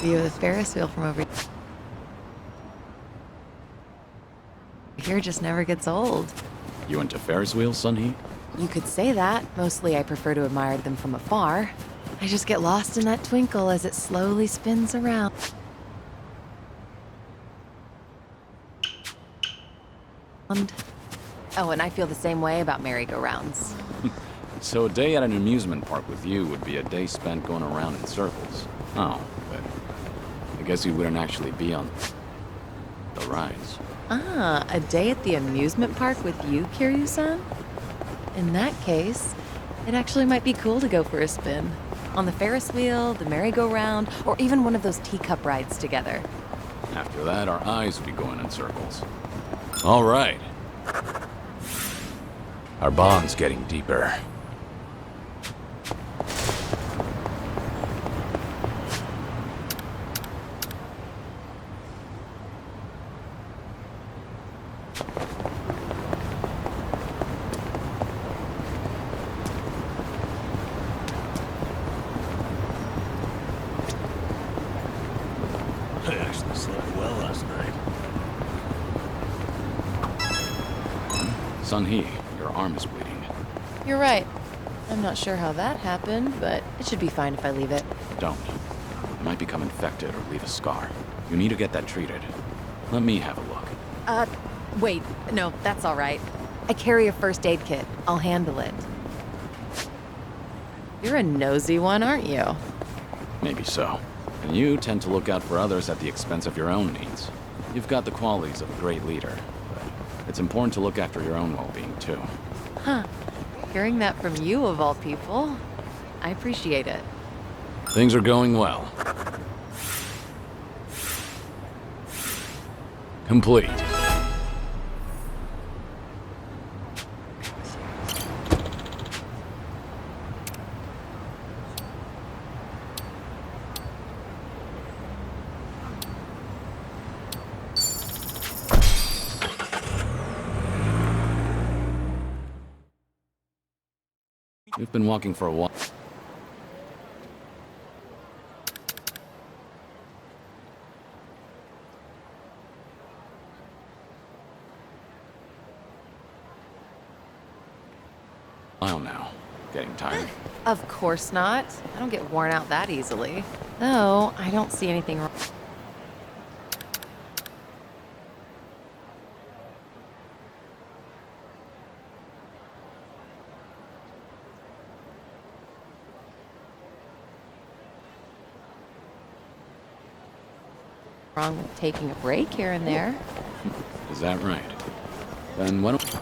view of the Ferris wheel from over here just never gets old. You into Ferris wheels, Sunhee? You could say that. Mostly I prefer to admire them from afar. I just get lost in that twinkle as it slowly spins around. Oh, and I feel the same way about merry-go-rounds. So a day at an amusement park with you would be a day spent going around in circles. Oh, but I guess you wouldn't actually be on the rides. Ah, a day at the amusement park with you, Kiryu-san? In that case, it actually might be cool to go for a spin. On the Ferris wheel, the merry-go-round, or even one of those teacup rides together. After that, our eyes would be going in circles. All right. Our bond's getting deeper. I actually slept well last night. Sunhee, your arm is bleeding. You're right. I'm not sure how that happened, but it should be fine if I leave it. Don't. It might become infected or leave a scar. You need to get that treated. Let me have a look. Wait. No, that's all right. I carry a first aid kit. I'll handle it. You're a nosy one, aren't you? Maybe so. And you tend to look out for others at the expense of your own needs. You've got the qualities of a great leader, but it's important to look after your own well-being, too. Huh. Hearing that from you, of all people, I appreciate it. Things are going well. Complete. We've been walking for a while. Now. Getting tired? Of course not. I don't get worn out that easily. Though, I don't see anything wrong. Wrong with taking a break here and there. Is that right? Then why don't...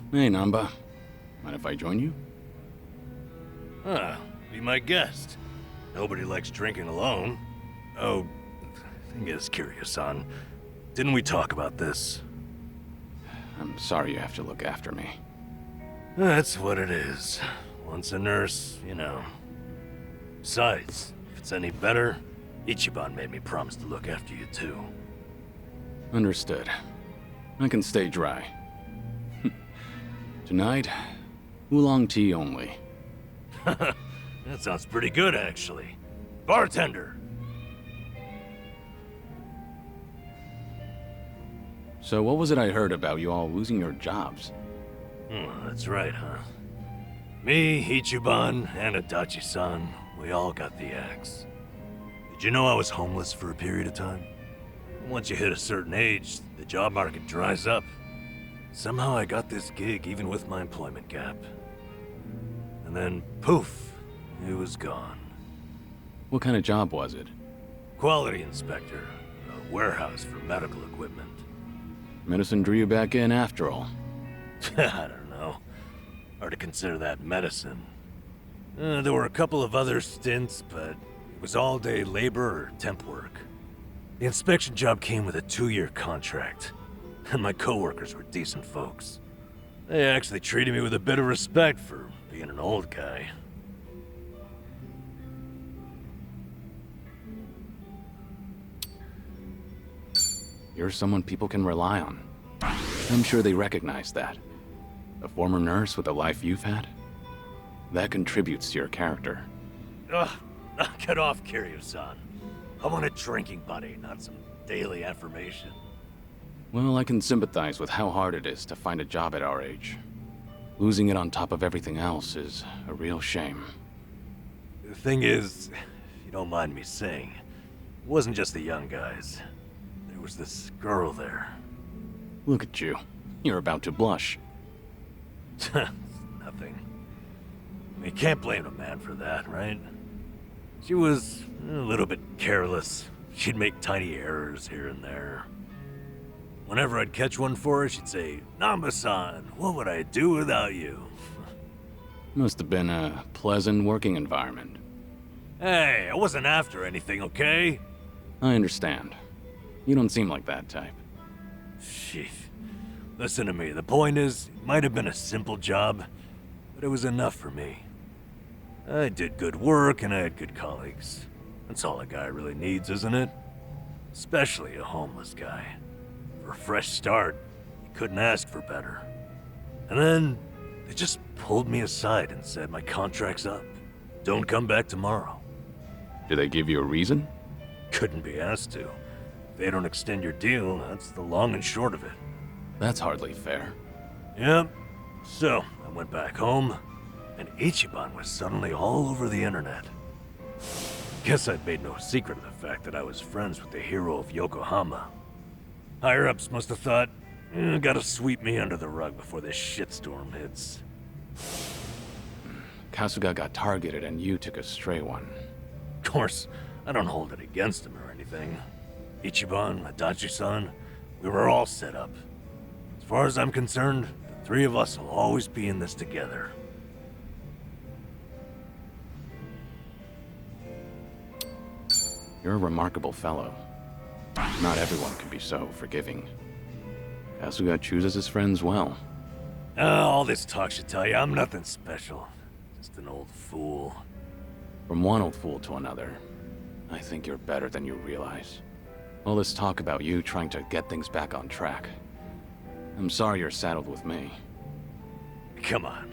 Hey, Namba. Mind if I join you? Be my guest. Nobody likes drinking alone. Oh, thing is, Kiryu-san, didn't we talk about this? I'm sorry you have to look after me. That's what it is. Once a nurse, you know. Besides, if it's any better, Ichiban made me promise to look after you too. Understood. I can stay dry. Tonight, oolong tea only. That sounds pretty good, actually. Bartender! So what was it I heard about you all losing your jobs? That's right, huh? Me, Ichiban, and Adachi-san, we all got the axe. Did you know I was homeless for a period of time? Once you hit a certain age, the job market dries up. Somehow I got this gig even with my employment gap. And then, poof, it was gone. What kind of job was it? Quality inspector, a warehouse for medical equipment. Medicine drew you back in after all. I don't know. Hard to consider that medicine. There were a couple of other stints, but it was all-day labor or temp work. The inspection job came with a 2-year contract, and my coworkers were decent folks. They actually treated me with a bit of respect for being an old guy. You're someone people can rely on. I'm sure they recognize that. A former nurse with the life you've had? That contributes to your character. Ugh, knock it off, Kiryu-san. I want a drinking buddy, not some daily affirmation. Well, I can sympathize with how hard it is to find a job at our age. Losing it on top of everything else is a real shame. The thing is, if you don't mind me saying, it wasn't just the young guys. There was this girl there. Look at you. You're about to blush. Nothing. You can't blame a man for that, right? She was a little bit careless. She'd make tiny errors here and there. Whenever I'd catch one for her, she'd say, "Namba-san, what would I do without you?" Must have been a pleasant working environment. Hey, I wasn't after anything, okay? I understand. You don't seem like that type. Sheesh. Listen to me, the point is, it might have been a simple job, but it was enough for me. I did good work and I had good colleagues. That's all a guy really needs, isn't it? Especially a homeless guy. For a fresh start, you couldn't ask for better. And then, they just pulled me aside and said my contract's up. Don't come back tomorrow. Did they give you a reason? Couldn't be asked to. If they don't extend your deal, that's the long and short of it. That's hardly fair. Yep. So, I went back home, and Ichiban was suddenly all over the internet. Guess I'd made no secret of the fact that I was friends with the hero of Yokohama. Higher-ups must have thought, gotta sweep me under the rug before this shitstorm hits. Kasuga got targeted and you took a stray one. Of course, I don't hold it against him or anything. Ichiban, Adachi-san, we were all set up. As far as I'm concerned, the three of us will always be in this together. You're a remarkable fellow. Not everyone can be so forgiving. Kasuga chooses his friends well. All this talk should tell you I'm nothing special. Just an old fool. From one old fool to another, I think you're better than you realize. All this talk about you trying to get things back on track. I'm sorry you're saddled with me. Come on.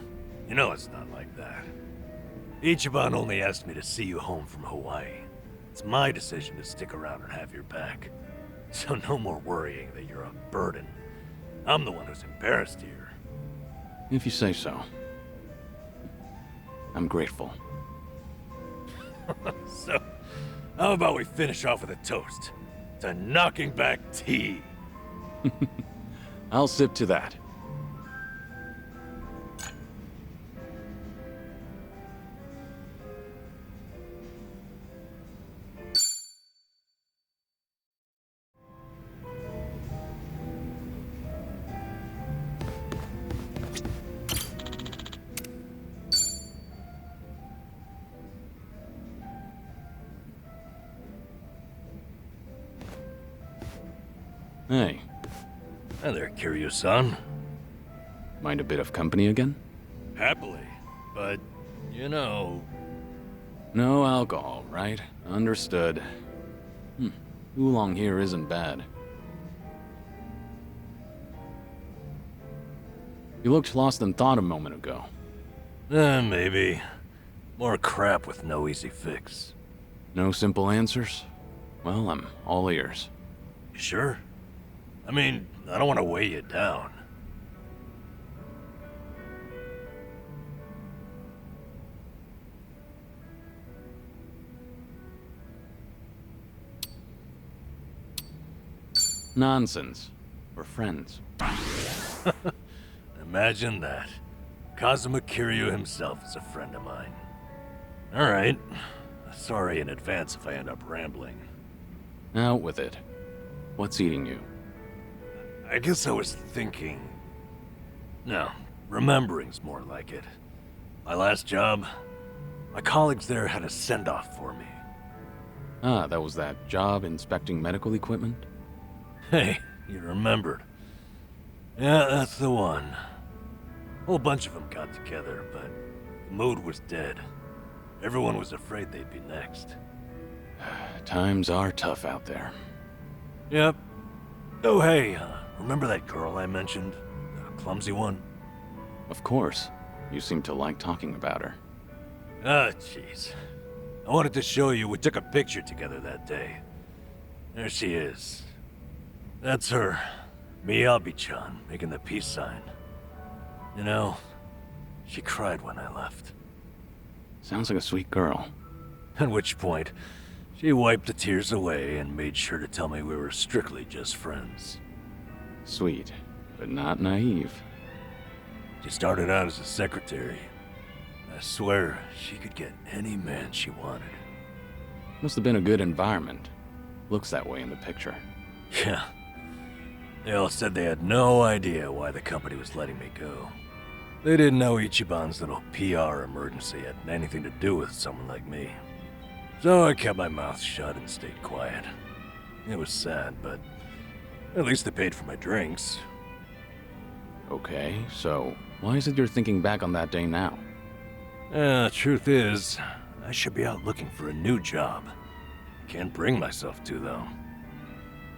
You know it's not like that. Ichiban only asked me to see you home from Hawaii. It's my decision to stick around and have your back. So no more worrying that you're a burden. I'm the one who's embarrassed here. If you say so. I'm grateful. So, how about we finish off with a toast to knocking back tea? I'll sip to that. Hey, Hi there, Kiryu-san. mind a bit of company again? Happily, but, you know... No alcohol, right? Understood. Oolong here isn't bad. You looked lost in thought a moment ago. Maybe. More crap with no easy fix. No simple answers? Well, I'm all ears. You sure? I mean, I don't want to weigh you down. Nonsense. We're friends. Imagine that. Kazuma Kiryu himself is a friend of mine. Alright. Sorry in advance if I end up rambling. Out with it. What's eating you? I guess I was thinking... No, remembering's more like it. My last job, my colleagues there had a send-off for me. Ah, that was that job inspecting medical equipment? Hey, you remembered. Yeah, that's the one. A whole bunch of them got together, but the mood was dead. Everyone was afraid they'd be next. Times are tough out there. Yep. Oh, hey, remember that girl I mentioned? The clumsy one? Of course. You seem to like talking about her. Ah, jeez. I wanted to show you we took a picture together that day. There she is. That's her. Miyabi-chan, making the peace sign. You know, she cried when I left. Sounds like a sweet girl. At which point, she wiped the tears away and made sure to tell me we were strictly just friends. Sweet, but not naive. She started out as a secretary. I swear, she could get any man she wanted. Must have been a good environment. Looks that way in the picture. Yeah. They all said they had no idea why the company was letting me go. They didn't know Ichiban's little PR emergency had anything to do with someone like me. So I kept my mouth shut and stayed quiet. It was sad, but at least they paid for my drinks. Okay, so why is it you're thinking back on that day now? Truth is, I should be out looking for a new job. Can't bring myself to, though.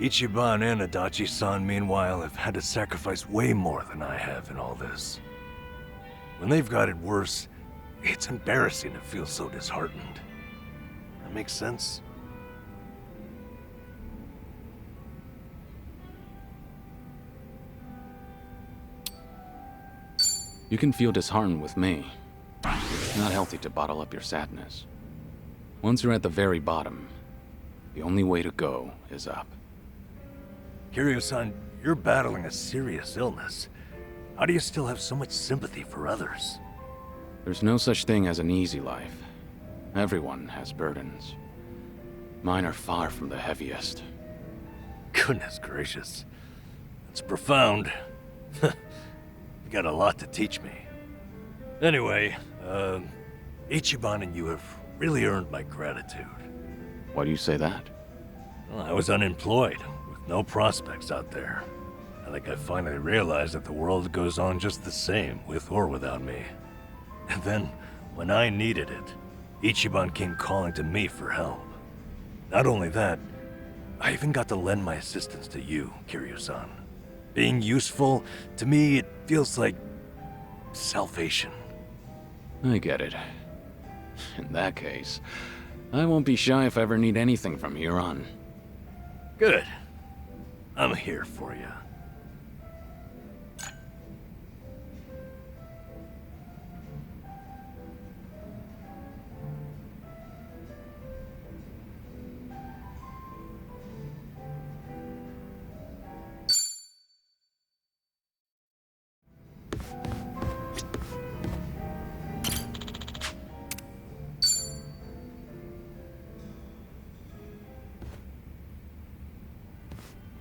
Ichiban and Adachi-san, meanwhile, have had to sacrifice way more than I have in all this. When they've got it worse, it's embarrassing to feel so disheartened. That makes sense? You can feel disheartened with me. It's not healthy to bottle up your sadness. Once you're at the very bottom, the only way to go is up. Kiryu-san, you're battling a serious illness. How do you still have so much sympathy for others? There's no such thing as an easy life. Everyone has burdens. Mine are far from the heaviest. Goodness gracious. That's profound. You got a lot to teach me. Anyway, Ichiban and you have really earned my gratitude. Why do you say that? Well, I was unemployed, with no prospects out there. I think I finally realized that the world goes on just the same, with or without me. And then, when I needed it, Ichiban came calling to me for help. Not only that, I even got to lend my assistance to you, Kiryu-san. Being useful, to me, it feels like salvation. I get it. In that case, I won't be shy if I ever need anything from here on. Good. I'm here for you.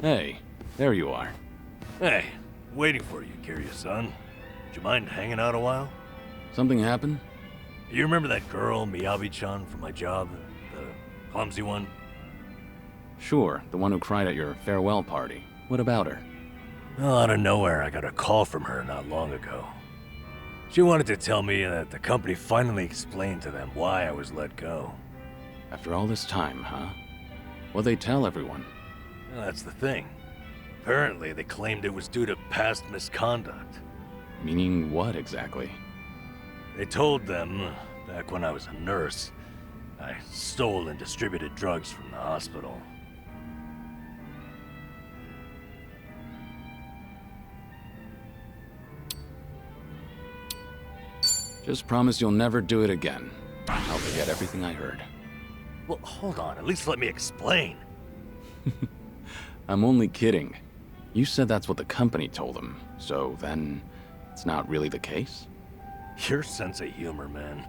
Hey, there you are. Hey, waiting for you, Kiryu-san. Would you mind hanging out a while? Something happened? You remember that girl, Miyabi-chan, from my job? The clumsy one? Sure, the one who cried at your farewell party. What about her? Well, out of nowhere, I got a call from her not long ago. She wanted to tell me that the company finally explained to them why I was let go. After all this time, huh? What'd they tell everyone? Well, that's the thing. Apparently, they claimed it was due to past misconduct. Meaning what exactly? They told them, back when I was a nurse, I stole and distributed drugs from the hospital. Just promise you'll never do it again. I'll forget everything I heard. Well, hold on, at least let me explain. I'm only kidding. You said that's what the company told them, so then it's not really the case? Your sense of humor, man.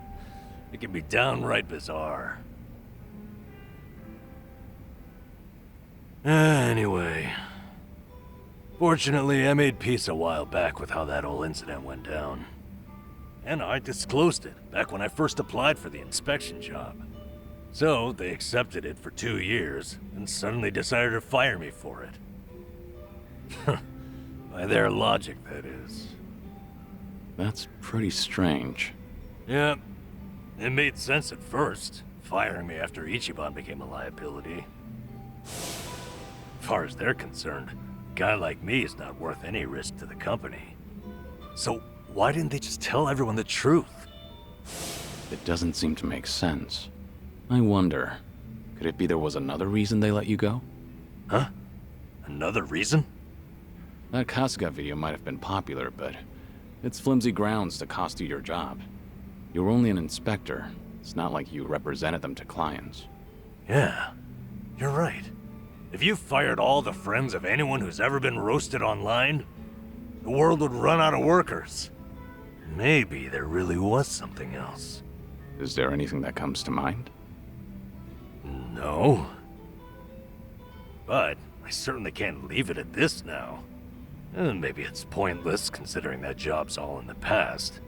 It can be downright bizarre. Anyway. Fortunately, I made peace a while back with how that whole incident went down. And I disclosed it back when I first applied for the inspection job. So, they accepted it for 2 years, and suddenly decided to fire me for it. By their logic, that is. That's pretty strange. Yeah, it made sense at first, firing me after Ichiban became a liability. As far as they're concerned, a guy like me is not worth any risk to the company. So why didn't they just tell everyone the truth? It doesn't seem to make sense. I wonder, could it be there was another reason they let you go? Huh? Another reason? That Kasuga video might have been popular, but it's flimsy grounds to cost you your job. You were only an inspector. It's not like you represented them to clients. Yeah, you're right. If you fired all the friends of anyone who's ever been roasted online, the world would run out of workers. Maybe there really was something else. Is there anything that comes to mind? No. But I certainly can't leave it at this now. And maybe it's pointless considering that job's all in the past.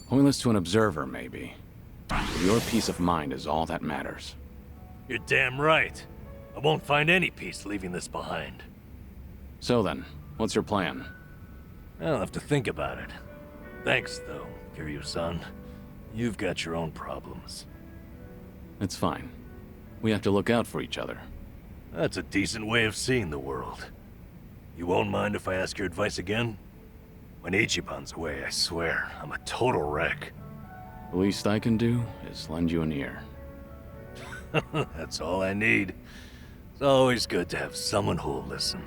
Pointless to an observer, maybe. But your peace of mind is all that matters. You're damn right. I won't find any peace leaving this behind. So then, what's your plan? I'll have to think about it. Thanks, though, Kiryu-san. You've got your own problems. It's fine. We have to look out for each other. That's a decent way of seeing the world. You won't mind if I ask your advice again? When Ichiban's away, I swear, I'm a total wreck. The least I can do is lend you an ear. That's all I need. It's always good to have someone who'll listen.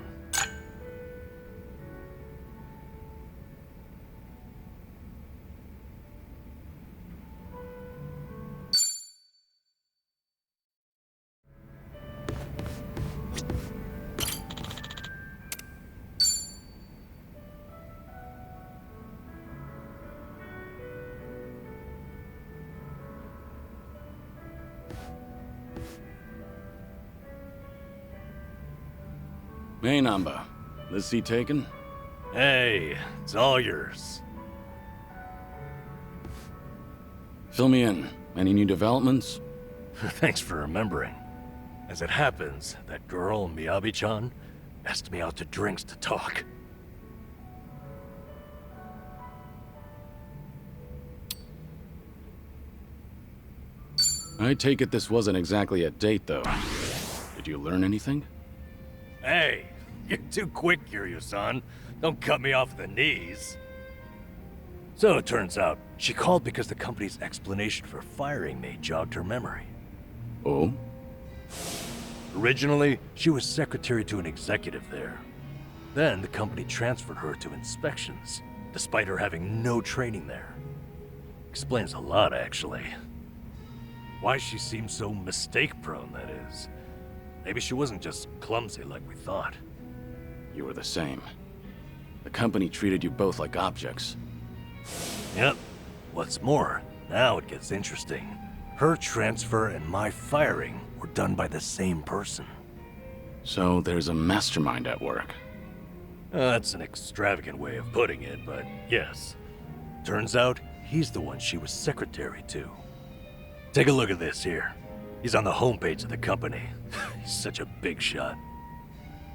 Hey, Namba. This seat taken? Hey, it's all yours. Fill me in. Any new developments? Thanks for remembering. As it happens, that girl, Miyabi-chan, asked me out to drinks to talk. I take it this wasn't exactly a date, though. Did you learn anything? Hey, you're too quick, Kiryu-san. Don't cut me off at the knees. So it turns out, she called because the company's explanation for firing me jogged her memory. Oh? Originally, she was secretary to an executive there. Then the company transferred her to inspections, despite her having no training there. Explains a lot, actually. Why she seemed so mistake-prone, that is. Maybe she wasn't just clumsy like we thought. You were the same. The company treated you both like objects. Yep. What's more, now it gets interesting. Her transfer and my firing were done by the same person. So there's a mastermind at work. That's an extravagant way of putting it, but yes. Turns out, he's the one she was secretary to. Take a look at this here. He's on the homepage of the company. He's such a big shot.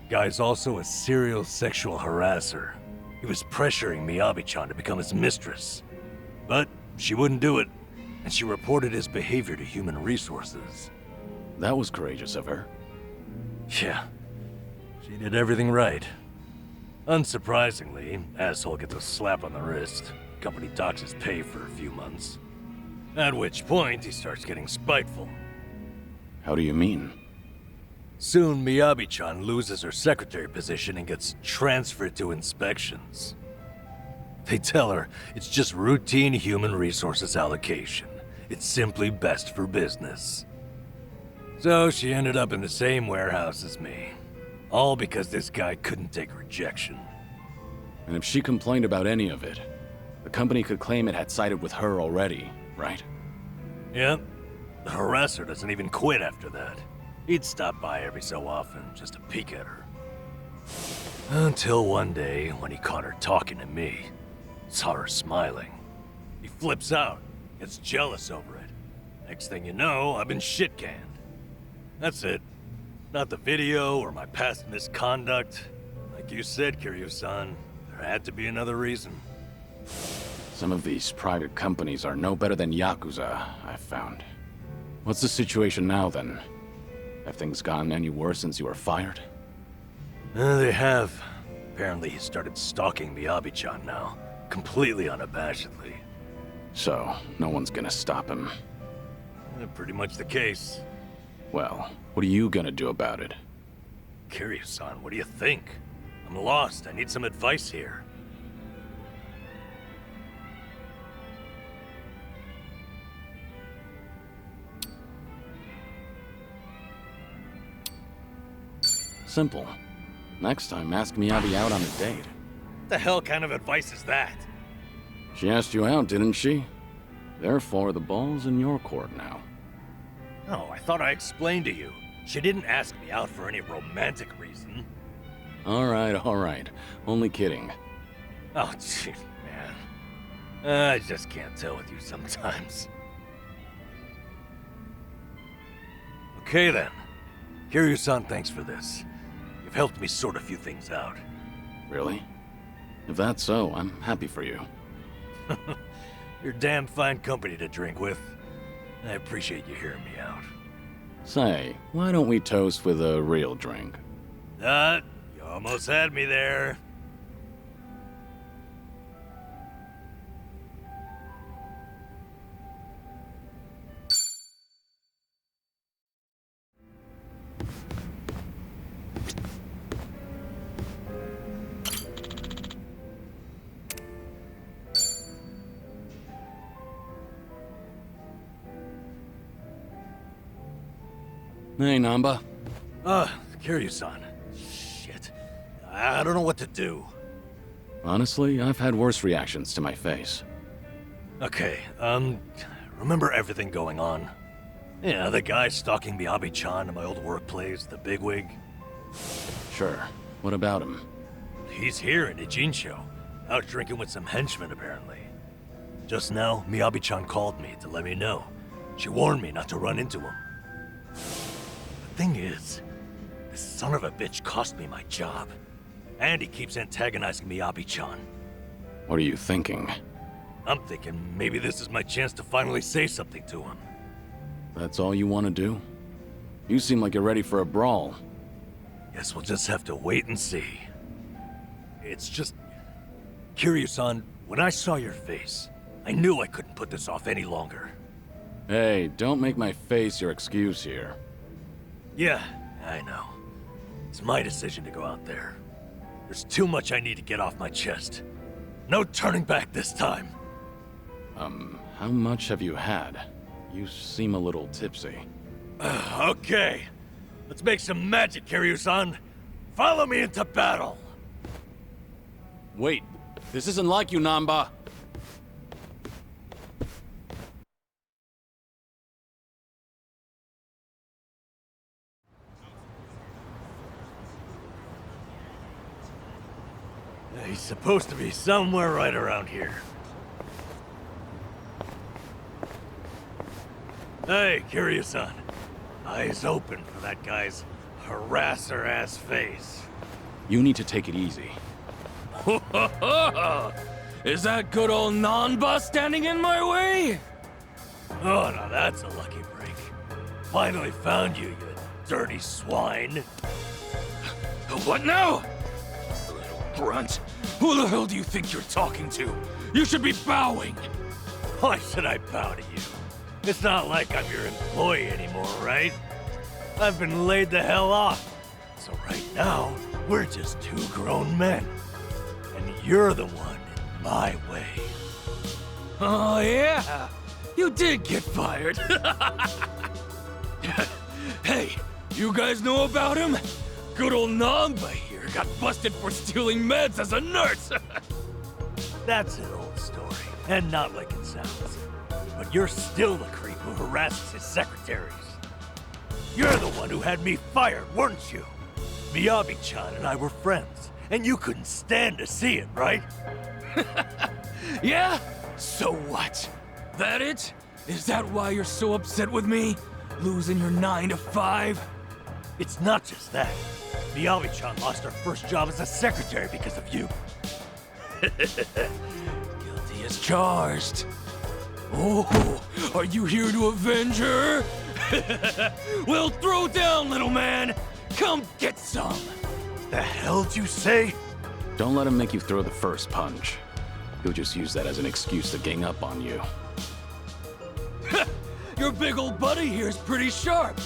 Guy's also a serial sexual harasser. He was pressuring Miyabi-chan to become his mistress. But she wouldn't do it, and she reported his behavior to Human Resources. That was courageous of her. Yeah, she did everything right. Unsurprisingly, asshole gets a slap on the wrist. Company docks his pay for a few months. At which point, he starts getting spiteful. How do you mean? Soon, Miyabi-chan loses her secretary position and gets transferred to inspections. They tell her it's just routine human resources allocation. It's simply best for business. So she ended up in the same warehouse as me. All because this guy couldn't take rejection. And if she complained about any of it, the company could claim it had sided with her already, right? Yep. The harasser doesn't even quit after that. He'd stop by every so often just to peek at her. Until one day, when he caught her talking to me, saw her smiling. He flips out, gets jealous over it. Next thing you know, I've been shit-canned. That's it. Not the video or my past misconduct. Like you said, Kiryu-san, there had to be another reason. Some of these private companies are no better than Yakuza, I've found. What's the situation now, then? Have things gotten any worse since you were fired? They have. Apparently he started stalking Miyabi-chan now, completely unabashedly. So, no one's gonna stop him. Pretty much the case. Well, what are you gonna do about it? Kiryu-san, what do you think? I'm lost. I need some advice here. Simple. Next time, ask Miyabi out on a date. What the hell kind of advice is that? She asked you out, didn't she? Therefore, the ball's in your court now. No, I thought I explained to you. She didn't ask me out for any romantic reason. All right. Only kidding. Oh, gee, man. I just can't tell with you sometimes. Okay then. Kiryu-san, thanks for this. You've helped me sort a few things out. Really? If that's so, I'm happy for you. You're damn fine company to drink with. I appreciate you hearing me out. Say, why don't we toast with a real drink? You almost had me there. Hey, Namba. Kiryu-san. Shit. I don't know what to do. Honestly, I've had worse reactions to my face. Okay, remember everything going on? Yeah, the guy stalking Miyabi-chan in my old workplace, the bigwig. Sure. What about him? He's here in Ijincho, out drinking with some henchmen apparently. Just now, Miyabi-chan called me to let me know. She warned me not to run into him. The thing is, this son of a bitch cost me my job. And he keeps antagonizing Miyabi-chan. What are you thinking? I'm thinking maybe this is my chance to finally say something to him. That's all you want to do? You seem like you're ready for a brawl. Guess we'll just have to wait and see. It's just... Kiryu-san, when I saw your face, I knew I couldn't put this off any longer. Hey, don't make my face your excuse here. Yeah, I know. It's my decision to go out there. There's too much I need to get off my chest. No turning back this time. How much have you had? You seem a little tipsy. Okay. Let's make some magic, Kiryu-san. Follow me into battle. Wait, this isn't like you, Namba. He's supposed to be somewhere right around here. Hey, Kiryu-san. Eyes open for that guy's harasser-ass face. You need to take it easy. Is that good old Nanba standing in my way? Oh, now that's a lucky break. Finally found you, you dirty swine. What now? Little grunt. Who the hell do you think you're talking to? You should be bowing. Why should I bow to you? It's not like I'm your employee anymore, right? I've been laid the hell off. So right now, we're just two grown men. And you're the one in my way. Oh, yeah. You did get fired. Hey, you guys know about him? Good old Nanba here got busted for stealing meds as a nurse! That's an old story, and not like it sounds. But you're still the creep who harasses his secretaries. You're the one who had me fired, weren't you? Miyabi-chan and I were friends, and you couldn't stand to see it, right? Yeah? So what? That it? Is that why you're so upset with me? Losing your 9 to 5? It's not just that. Miyabi-chan lost her first job as a secretary because of you. Guilty as charged. Oh, are you here to avenge her? Well, throw down, little man! Come get some! The hell'd you say? Don't let him make you throw the first punch. He'll just use that as an excuse to gang up on you. Your big old buddy here's pretty sharp,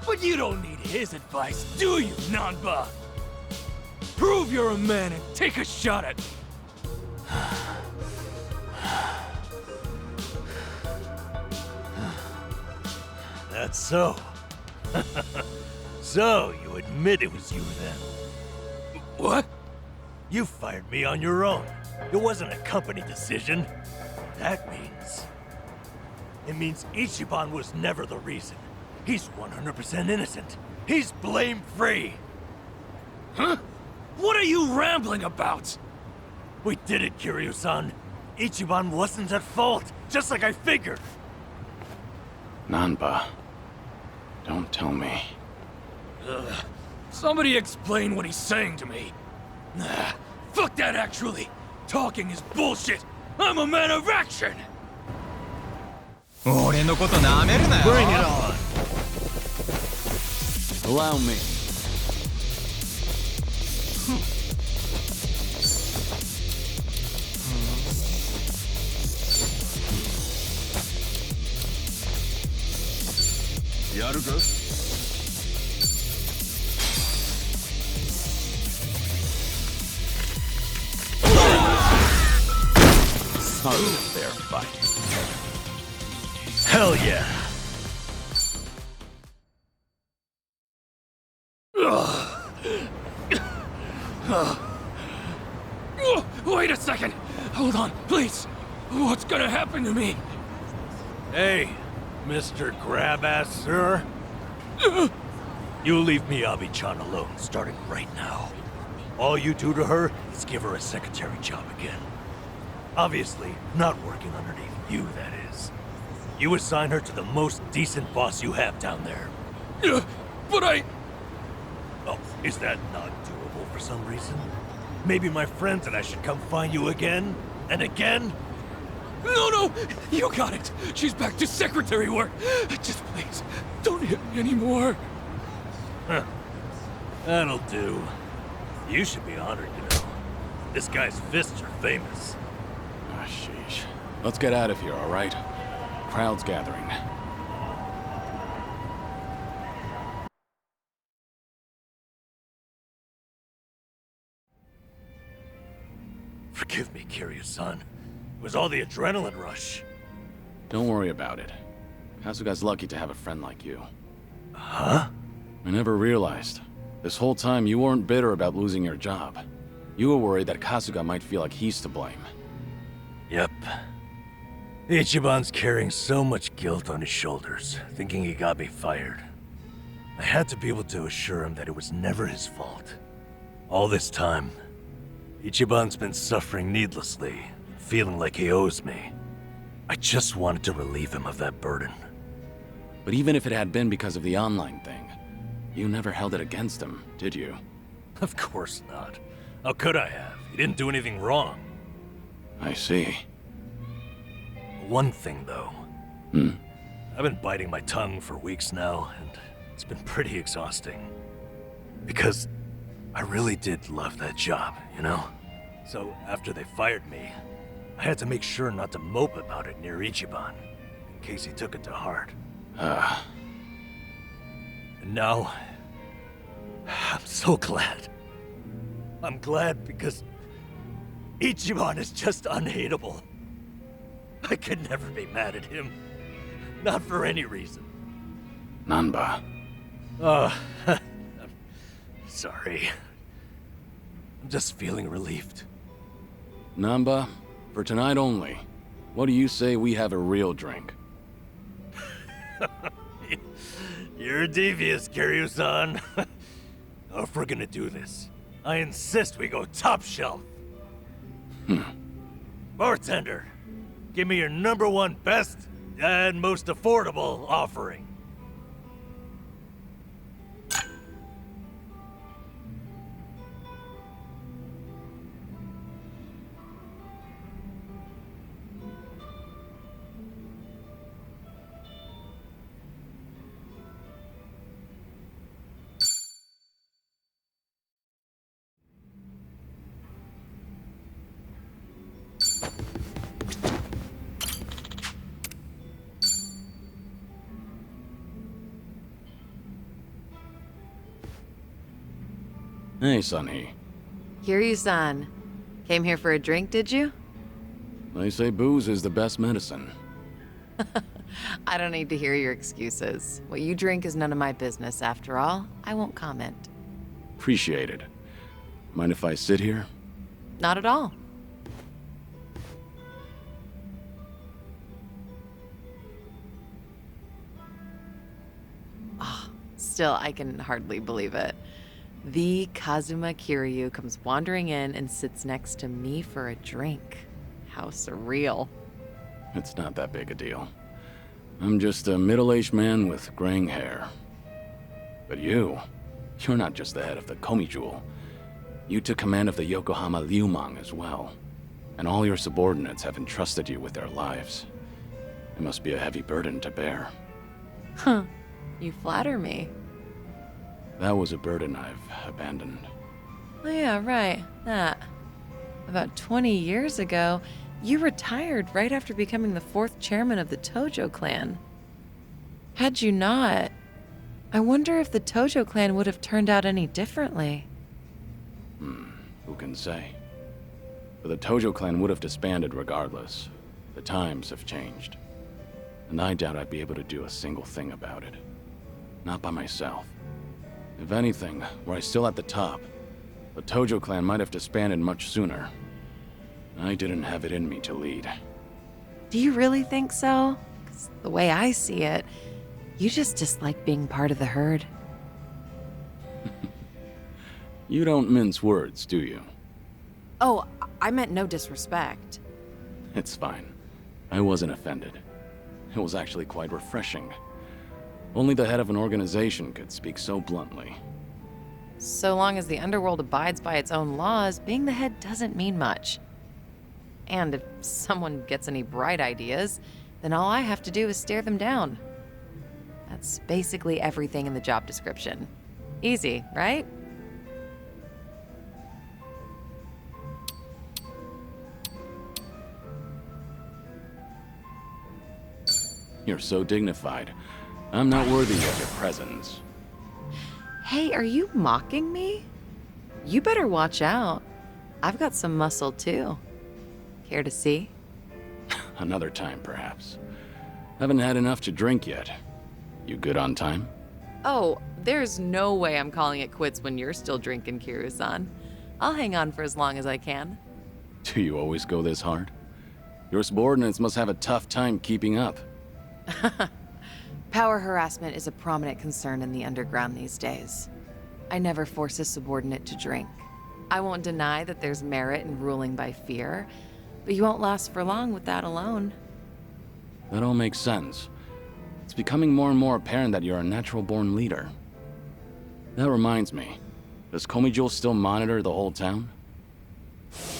but you don't need his advice, do you, Nanba? Prove you're a man and take a shot at me. That's so. So, you admit it was you then? What? You fired me on your own. It wasn't a company decision. That means... It means Ichiban was never the reason. He's 100% innocent. He's blame-free. Huh? What are you rambling about? We did it, Kiryu-san. Ichiban wasn't at fault, just like I figured. Nanba, don't tell me. Somebody explain what he's saying to me. Nah, fuck that actually. Talking is bullshit. I'm a man of action. 俺のことなめるなよ Bring it on. Allow me. Hardly a fair fight. Hell yeah. Wait a second. Hold on, please. What's gonna happen to me? Hey, Mr. Grab-ass, sir. You leave Miyabi-chan alone, starting right now. All you do to her is give her a secretary job again. Obviously, not working underneath you, that is. You assign her to the most decent boss you have down there. But I... Oh, is that not doable for some reason? Maybe my friends and I should come find you again? And again? No, you got it. She's back to secretary work. Just please, don't hit me anymore. Huh. That'll do. You should be honored, you know. This guy's fists are famous. Ah, sheesh. Let's get out of here, all right? Crowd's gathering. Forgive me, Kiryu-san. It was all the adrenaline rush. Don't worry about it. Kasuga's lucky to have a friend like you. Huh? I never realized. This whole time you weren't bitter about losing your job. You were worried that Kasuga might feel like he's to blame. Yep. Ichiban's carrying so much guilt on his shoulders, thinking he got me fired. I had to be able to assure him that it was never his fault. All this time, Ichiban's been suffering needlessly, feeling like he owes me. I just wanted to relieve him of that burden. But even if it had been because of the online thing, you never held it against him, did you? Of course not. How could I have? He didn't do anything wrong. I see. One thing, though. Hmm? I've been biting my tongue for weeks now, and it's been pretty exhausting. Because I really did love that job, you know? So after they fired me, I had to make sure not to mope about it near Ichiban, in case he took it to heart. Ah. And now, I'm so glad. I'm glad because Ichiban is just unhateable. I could never be mad at him. Not for any reason. Nanba. Oh, I'm sorry. I'm just feeling relieved. Namba, for tonight only, what do you say we have a real drink? You're devious, Kiryu-san. If we're gonna do this, I insist we go top shelf. Bartender, give me your #1 best and most affordable offering. Hey, Sunny. Kiryu-san, came here for a drink, did you? They say booze is the best medicine. I don't need to hear your excuses. What you drink is none of my business, after all. I won't comment. Appreciate it. Mind if I sit here? Not at all. Still, I can hardly believe it. The Kazuma Kiryu comes wandering in and sits next to me for a drink. How surreal. It's not that big a deal. I'm just a middle-aged man with graying hair. But you're not just the head of the Komi Jewel. You took command of the Yokohama Liumang as well. And all your subordinates have entrusted you with their lives. It must be a heavy burden to bear. Huh. You flatter me. That was a burden I've abandoned. Oh yeah, right. That. About 20 years ago, you retired right after becoming the 4th chairman of the Tojo clan. Had you not, I wonder if the Tojo clan would have turned out any differently. Who can say? But the Tojo clan would have disbanded regardless. The times have changed. And I doubt I'd be able to do a single thing about it. Not by myself. If anything, were I still at the top, the Tojo clan might have disbanded much sooner. I didn't have it in me to lead. Do you really think so? 'Cause the way I see it, you just dislike being part of the herd. You don't mince words, do you? Oh, I meant no disrespect. It's fine. I wasn't offended. It was actually quite refreshing. Only the head of an organization could speak so bluntly. So long as the underworld abides by its own laws, being the head doesn't mean much. And if someone gets any bright ideas, then all I have to do is stare them down. That's basically everything in the job description. Easy, right? You're so dignified. I'm not worthy of your presence. Hey, are you mocking me? You better watch out. I've got some muscle too. Care to see? Another time, perhaps. Haven't had enough to drink yet. You good on time? Oh, there's no way I'm calling it quits when you're still drinking, Kiryu-san. I'll hang on for as long as I can. Do you always go this hard? Your subordinates must have a tough time keeping up. Power harassment is a prominent concern in the underground these days. I never force a subordinate to drink. I won't deny that there's merit in ruling by fear, but you won't last for long with that alone. That all makes sense. It's becoming more and more apparent that you're a natural-born leader. That reminds me, does Komi Jewel still monitor the whole town?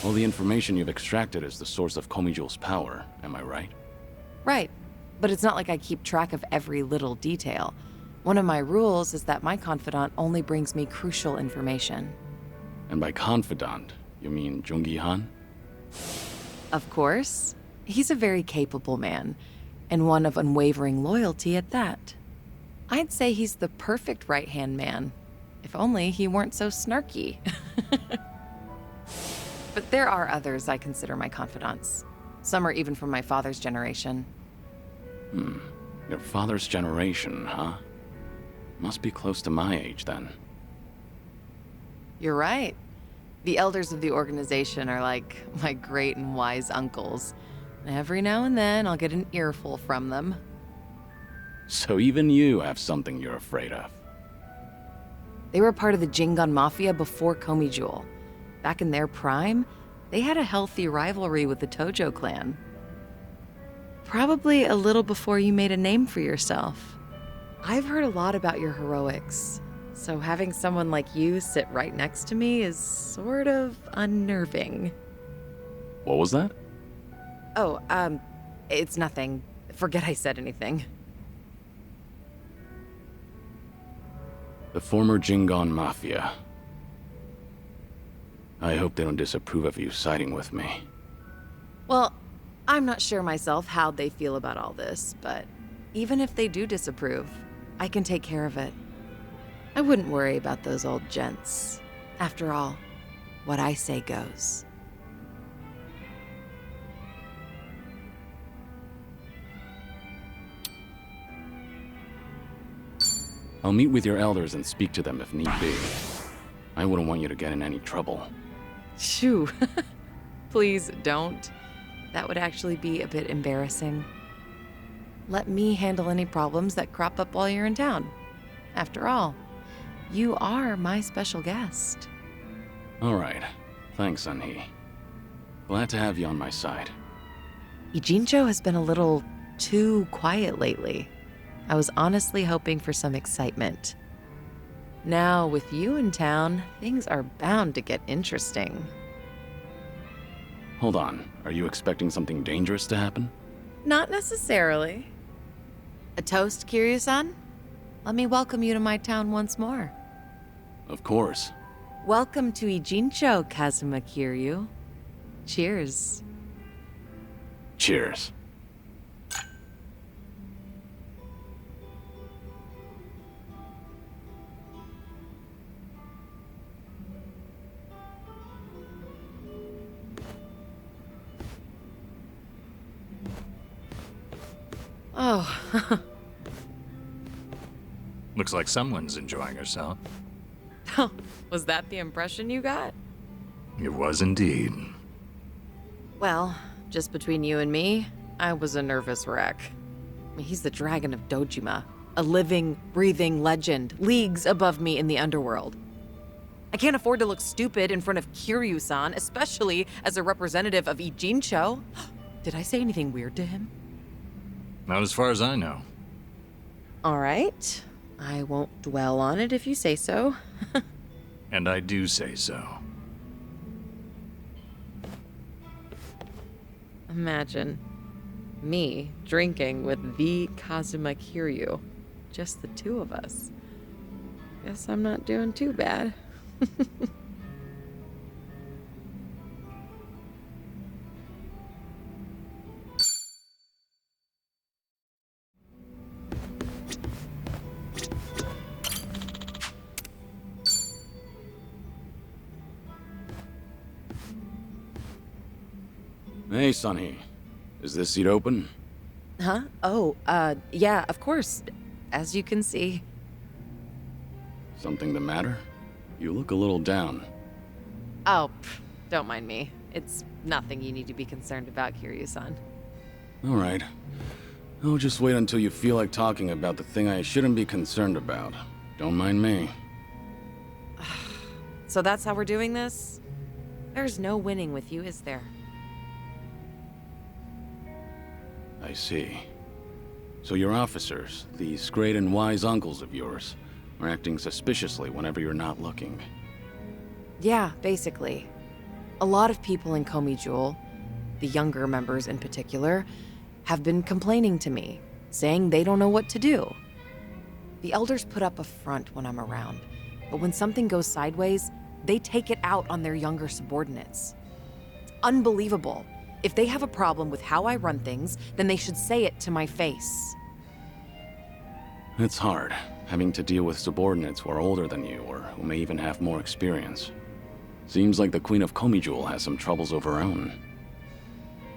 All the information you've extracted is the source of Komi Jewel's power, am I right? Right, but it's not like I keep track of every little detail. One of my rules is that my confidant only brings me crucial information. And by confidant, you mean Jungi Han? Of course. He's a very capable man, and one of unwavering loyalty at that. I'd say he's the perfect right-hand man, if only he weren't so snarky. But there are others I consider my confidants. Some are even from my father's generation. Your father's generation, huh? Must be close to my age, then. You're right. The elders of the organization are like my great and wise uncles. Every now and then, I'll get an earful from them. So even you have something you're afraid of. They were part of the Jingon Mafia before Komi Jewel. Back in their prime, they had a healthy rivalry with the Tojo clan. Probably a little before you made a name for yourself. I've heard a lot about your heroics, so having someone like you sit right next to me is sort of unnerving. What was that? Oh, it's nothing. Forget I said anything. The former Jingon Mafia. I hope they don't disapprove of you siding with me. Well, I'm not sure myself how they feel about all this, but even if they do disapprove, I can take care of it. I wouldn't worry about those old gents. After all, what I say goes. I'll meet with your elders and speak to them if need be. I wouldn't want you to get in any trouble. Shoo. Please don't. That would actually be a bit embarrassing. Let me handle any problems that crop up while you're in town. After all, you are my special guest. All right. Thanks, Sunhee. Glad to have you on my side. Ijincho has been a little too quiet lately. I was honestly hoping for some excitement. Now, with you in town, things are bound to get interesting. Hold on. Are you expecting something dangerous to happen? Not necessarily. A toast, Kiryu-san? Let me welcome you to my town once more. Of course. Welcome to Ijincho, Kazuma Kiryu. Cheers. Cheers. Oh, Looks like someone's enjoying herself. was that the impression you got? It was indeed. Well, just between you and me, I was a nervous wreck. He's the Dragon of Dojima, a living, breathing legend, leagues above me in the underworld. I can't afford to look stupid in front of Kiryu-san, especially as a representative of Ijincho. Did I say anything weird to him? Not as far as I know. All right. I won't dwell on it if you say so. And I do say so. Imagine me drinking with the Kazuma Kiryu. Just the two of us. Guess I'm not doing too bad. Hey, Sunhee. Is this seat open? Huh? Oh, yeah, of course. As you can see. Something the matter? You look a little down. Oh, don't mind me. It's nothing you need to be concerned about, Kiryu-san. All right. I'll just wait until you feel like talking about the thing I shouldn't be concerned about. Don't mind me. So that's how we're doing this? There's no winning with you, is there? I see. So your officers, these great and wise uncles of yours, are acting suspiciously whenever you're not looking. Yeah, basically. A lot of people in Komi Jewel, the younger members in particular, have been complaining to me, saying they don't know what to do. The elders put up a front when I'm around, but when something goes sideways, they take it out on their younger subordinates. It's unbelievable. If they have a problem with how I run things, then they should say it to my face. It's hard, having to deal with subordinates who are older than you, or who may even have more experience. Seems like the Queen of Komi Jewel has some troubles of her own.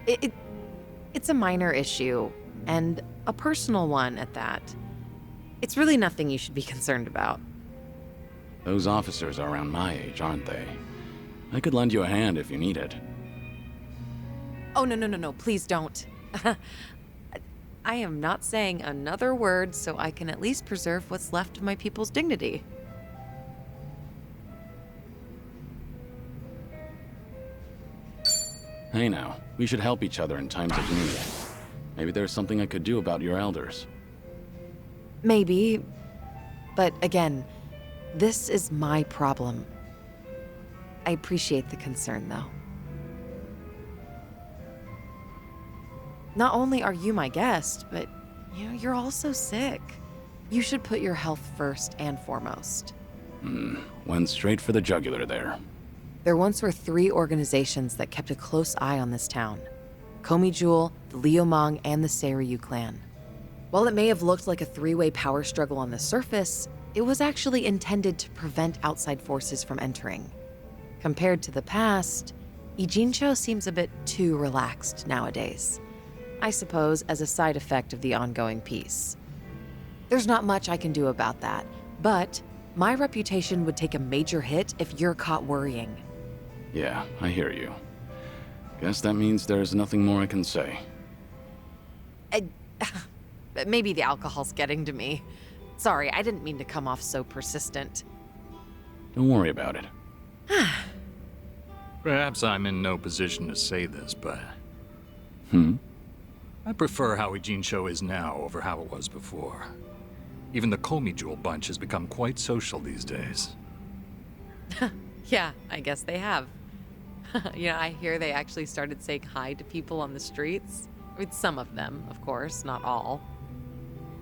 It's a minor issue, and a personal one at that. It's really nothing you should be concerned about. Those officers are around my age, aren't they? I could lend you a hand if you need it. Oh, no, no, no, no, please don't. I am not saying another word so I can at least preserve what's left of my people's dignity. Hey now, we should help each other in times of need. Maybe there's something I could do about your elders. Maybe, but again, this is my problem. I appreciate the concern, though. Not only are you my guest, but you're also sick. You should put your health first and foremost. Went straight for the jugular there. There once were 3 organizations that kept a close eye on this town. Komi Jewel, the Liumang, and the Seiryu clan. While it may have looked like a 3-way power struggle on the surface, it was actually intended to prevent outside forces from entering. Compared to the past, Ijincho seems a bit too relaxed nowadays. I suppose as a side effect of the ongoing peace. There's not much I can do about that, but my reputation would take a major hit if you're caught worrying. Yeah, I hear you. Guess that means there's nothing more I can say. Maybe the alcohol's getting to me. Sorry, I didn't mean to come off so persistent. Don't worry about it. Perhaps I'm in no position to say this, but Hmm? I prefer how Ijincho is now over how it was before. Even the Komi Jewel bunch has become quite social these days. Yeah, I guess they have. I hear they actually started saying hi to people on the streets. I mean, some of them, of course, not all.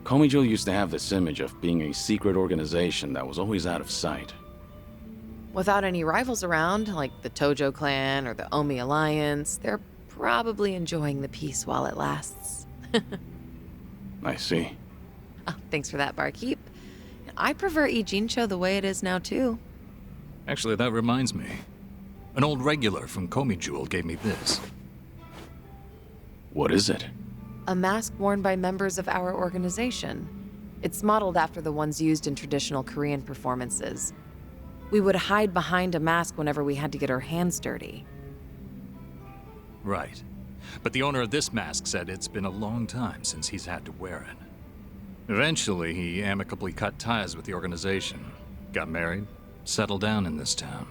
Komijo used to have this image of being a secret organization that was always out of sight. Without any rivals around, like the Tojo clan or the Omi Alliance, they're probably enjoying the peace while it lasts. I see. Oh, thanks for that, barkeep. I prefer Ijincho the way it is now, too. Actually, that reminds me. An old regular from Komi Jewel gave me this. What is it? A mask worn by members of our organization. It's modeled after the ones used in traditional Korean performances. We would hide behind a mask whenever we had to get our hands dirty. Right. But the owner of this mask said it's been a long time since he's had to wear it. Eventually, he amicably cut ties with the organization, got married, settled down in this town.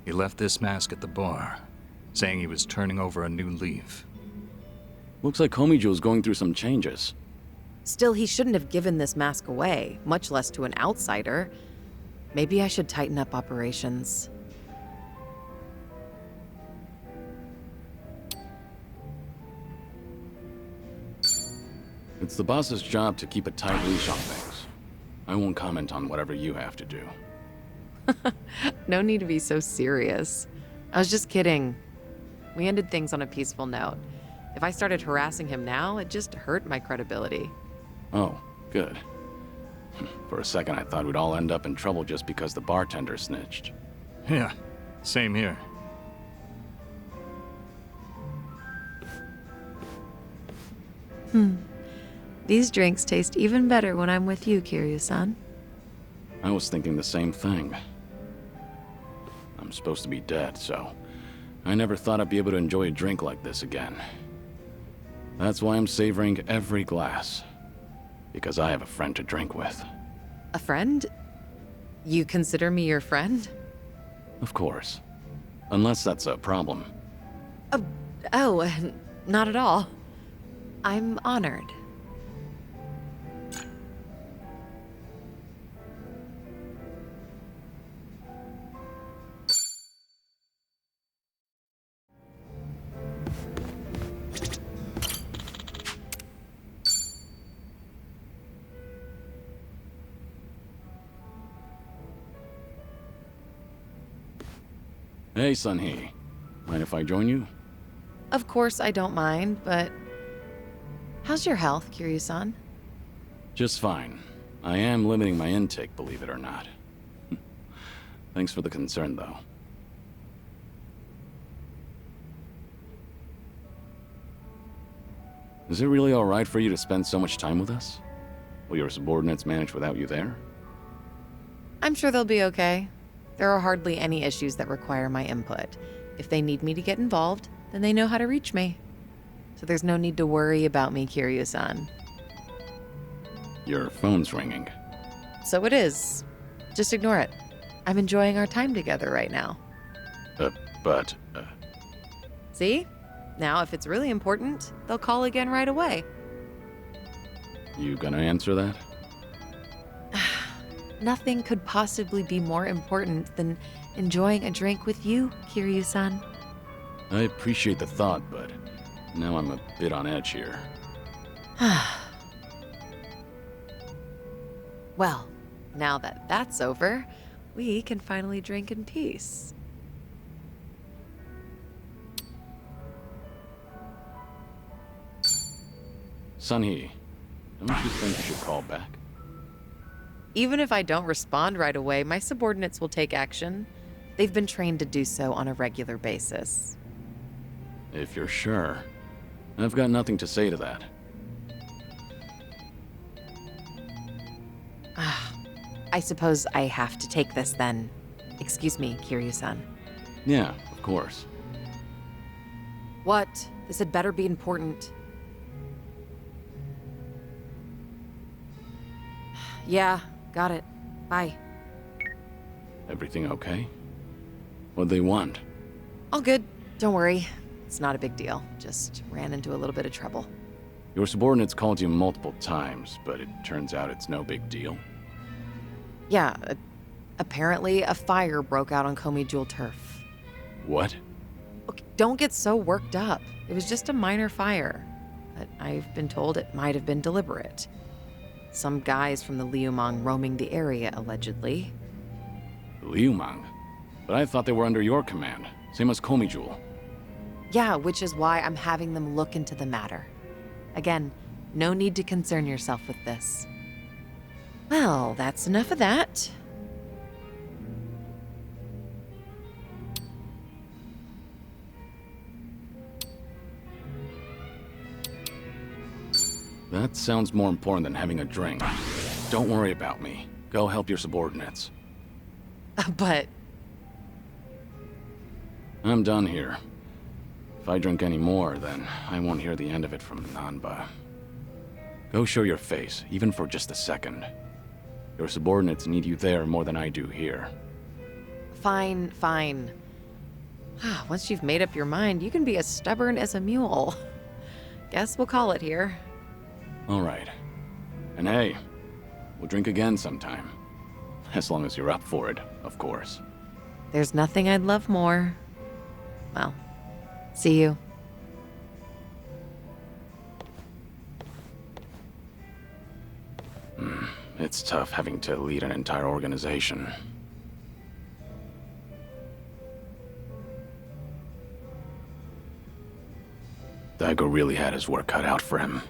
He left this mask at the bar, saying he was turning over a new leaf. Looks like Komijo's going through some changes. Still, he shouldn't have given this mask away, much less to an outsider. Maybe I should tighten up operations. It's the boss's job to keep a tight leash on things. I won't comment on whatever you have to do. No need to be so serious. I was just kidding. We ended things on a peaceful note. If I started harassing him now, it just hurt my credibility. Oh, good. For a second, I thought we'd all end up in trouble just because the bartender snitched. Yeah, same here. These drinks taste even better when I'm with you, Kiryu-san. I was thinking the same thing. I'm supposed to be dead, so I never thought I'd be able to enjoy a drink like this again. That's why I'm savoring every glass. Because I have a friend to drink with. A friend? You consider me your friend? Of course. Unless that's a problem. Oh, not at all. I'm honored. Hey, Sunhee. Mind if I join you? Of course I don't mind, but... How's your health, Kiryu-san? Just fine. I am limiting my intake, believe it or not. Thanks for the concern, though. Is it really all right for you to spend so much time with us? Will your subordinates manage without you there? I'm sure they'll be okay. There are hardly any issues that require my input. If they need me to get involved, then they know how to reach me. So there's no need to worry about me, Kiryu-san. Your phone's ringing. So it is. Just ignore it. I'm enjoying our time together right now. But, See? Now, if it's really important, they'll call again right away. you gonna answer that? Nothing could possibly be more important than enjoying a drink with you, Kiryu-san. I appreciate the thought, but now I'm a bit on edge here. Well, now that that's over, we can finally drink in peace. Sunhee, don't you think you should call back? Even if I don't respond right away, my subordinates will take action. They've been trained to do so on a regular basis. If you're sure. I've got nothing to say to that. I suppose I have to take this then. Excuse me, Kiryu-san. Yeah, of course. What? This had better be important. Yeah, got it. Bye. Everything okay? What'd they want? All good. Don't worry. It's not a big deal. Just ran into a little bit of trouble. Your subordinates called you multiple times, but it turns out it's no big deal. Yeah, apparently a fire broke out on Komi Jewel turf. What? Okay, don't get so worked up. It was just a minor fire. But I've been told it might have been deliberate. Some guys from the Liumang roaming the area, allegedly. Liumang? But I thought they were under your command, same as Komi Jewel. Yeah, which is why I'm having them look into the matter. Again, no need to concern yourself with this. Well, that's enough of that. That sounds more important than having a drink. Don't worry about me. Go help your subordinates. But I'm done here. If I drink any more, then I won't hear the end of it from Nanba. Go show your face, even for just a second. Your subordinates need you there more than I do here. fine, fine. Once you've made up your mind, you can be as stubborn as a mule. Guess we'll call it here. All right. And hey, we'll drink again sometime. As long as you're up for it, of course. There's nothing I'd love more. Well, see you. It's tough having to lead an entire organization. Daigo really had his work cut out for him.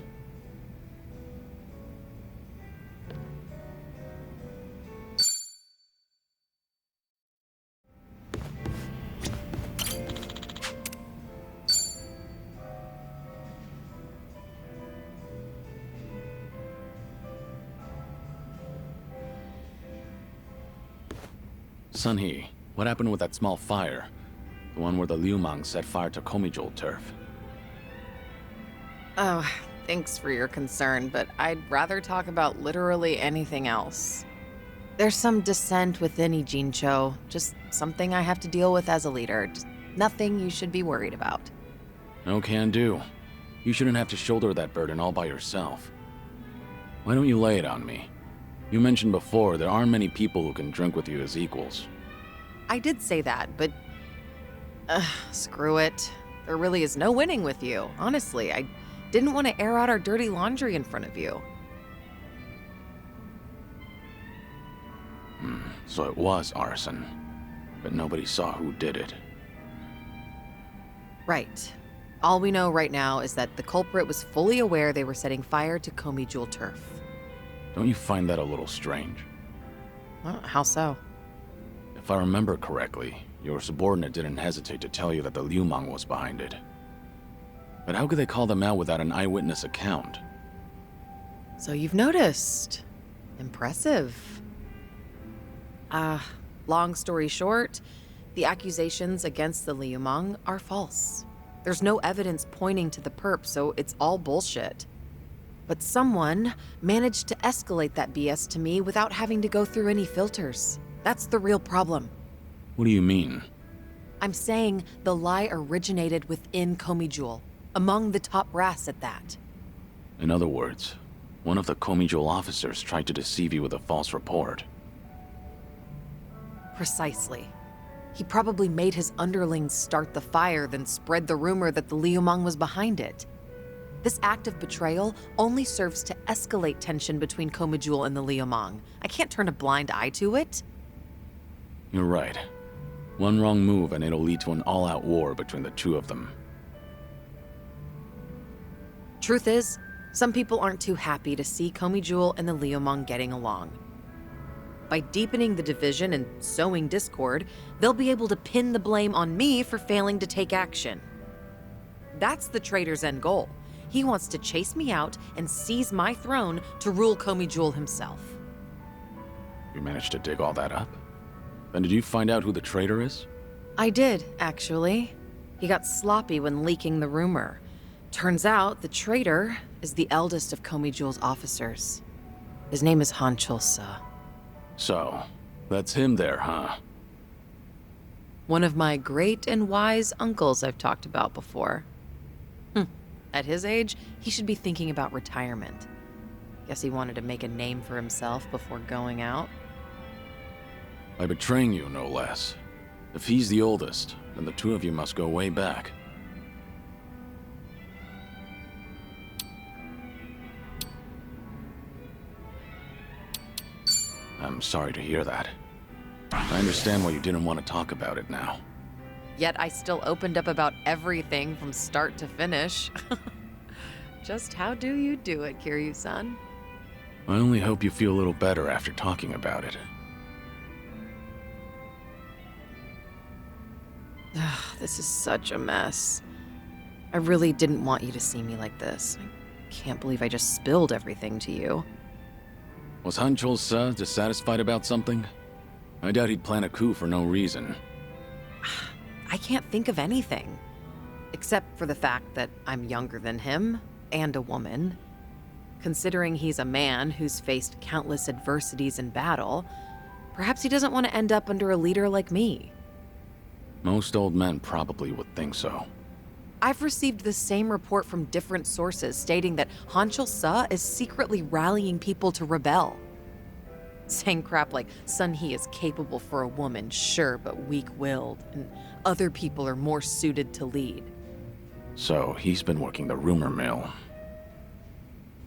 Sunhee, what happened with that small fire? The one where the Liumang set fire to Komi Jewel turf. Oh, thanks for your concern, but I'd rather talk about literally anything else. There's some dissent within Ijincho, just something I have to deal with as a leader. Just nothing you should be worried about. No can do. You shouldn't have to shoulder that burden all by yourself. Why don't you lay it on me? You mentioned before there aren't many people who can drink with you as equals. I did say that, but screw it. There really is no winning with you. Honestly, I didn't want to air out our dirty laundry in front of you. So it was arson, but nobody saw who did it. Right. All we know right now is that the culprit was fully aware they were setting fire to Komi Jewel turf. Don't you find that a little strange? Well, how so? If I remember correctly, your subordinate didn't hesitate to tell you that the Liumang was behind it. But how could they call them out without an eyewitness account? So you've noticed. Impressive. Long story short, the accusations against the Liumang are false. There's no evidence pointing to the perp, so it's all bullshit. But someone managed to escalate that BS to me without having to go through any filters. That's the real problem. What do you mean? I'm saying the lie originated within Komijul, among the top brass at that. In other words, one of the Komijul officers tried to deceive you with a false report. Precisely. He probably made his underlings start the fire, then spread the rumor that the Liumang was behind it. This act of betrayal only serves to escalate tension between Komijul and the Liumang. I can't turn a blind eye to it. You're right. One wrong move and it'll lead to an all-out war between the two of them. Truth is, some people aren't too happy to see Komijul and the Liumang getting along. By deepening the division and sowing discord, they'll be able to pin the blame on me for failing to take action. That's the traitor's end goal. He wants to chase me out and seize my throne to rule Komijul himself. You managed to dig all that up? Then did you find out who the traitor is? I did, actually. He got sloppy when leaking the rumor. Turns out the traitor is the eldest of Komijul's officers. His name is Han Chul-sa. So, that's him there, huh? One of my great and wise uncles I've talked about before. At his age, he should be thinking about retirement. Guess he wanted to make a name for himself before going out. By betraying you, no less. If he's the oldest, then the two of you must go way back. I'm sorry to hear that. I understand why you didn't want to talk about it now. Yet I still opened up about everything from start to finish. Just how do you do it, Kiryu-san? I only hope you feel a little better after talking about it. This is such a mess. I really didn't want you to see me like this. I can't believe I just spilled everything to you. Was Han Chul-sa dissatisfied about something? I doubt he'd plan a coup for no reason. I can't think of anything. Except for the fact that I'm younger than him, and a woman. Considering he's a man who's faced countless adversities in battle, perhaps he doesn't want to end up under a leader like me. Most old men probably would think so. I've received the same report from different sources stating that Han Chul-sa is secretly rallying people to rebel. Saying crap like Sun He is capable for a woman, sure, but weak-willed, and other people are more suited to lead. So, he's been working the rumor mill.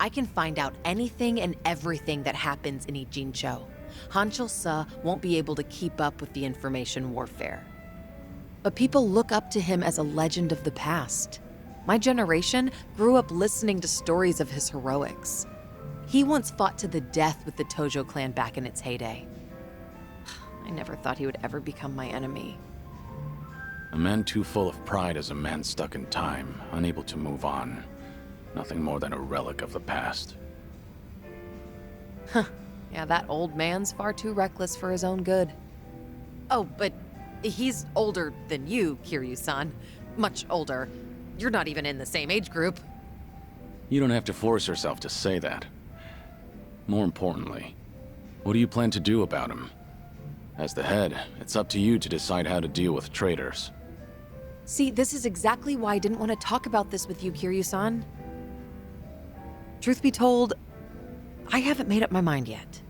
I can find out anything and everything that happens in Ijincho. Han Chul-sa won't be able to keep up with the information warfare. But people look up to him as a legend of the past. My generation grew up listening to stories of his heroics. He once fought to the death with the Tojo clan back in its heyday. I never thought he would ever become my enemy. A man too full of pride is a man stuck in time, unable to move on. Nothing more than a relic of the past. Yeah, that old man's far too reckless for his own good. Oh, but he's older than you, Kiryu-san. Much older. You're not even in the same age group. You don't have to force yourself to say that. More importantly, what do you plan to do about him? As the head, it's up to you to decide how to deal with traitors. See, this is exactly why I didn't want to talk about this with you, Kiryu-san. Truth be told, I haven't made up my mind yet.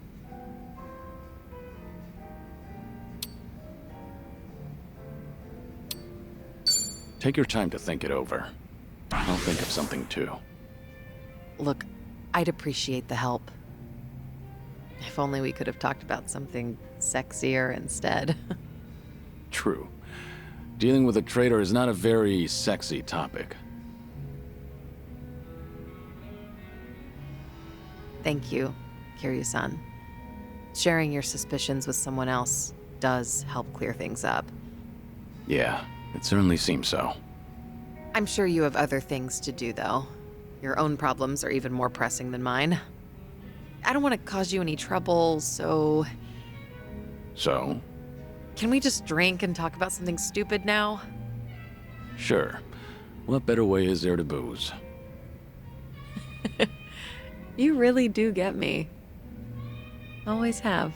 Take your time to think it over. I'll think of something too. Look, I'd appreciate the help. If only we could have talked about something sexier instead. True. Dealing with a traitor is not a very sexy topic. Thank you, Kiryu-san. Sharing your suspicions with someone else does help clear things up. Yeah, it certainly seems so. I'm sure you have other things to do, though. Your own problems are even more pressing than mine. I don't want to cause you any trouble, so... So, Can we just drink and talk about something stupid now? Sure. What better way is there to booze? You really do get me. Always have.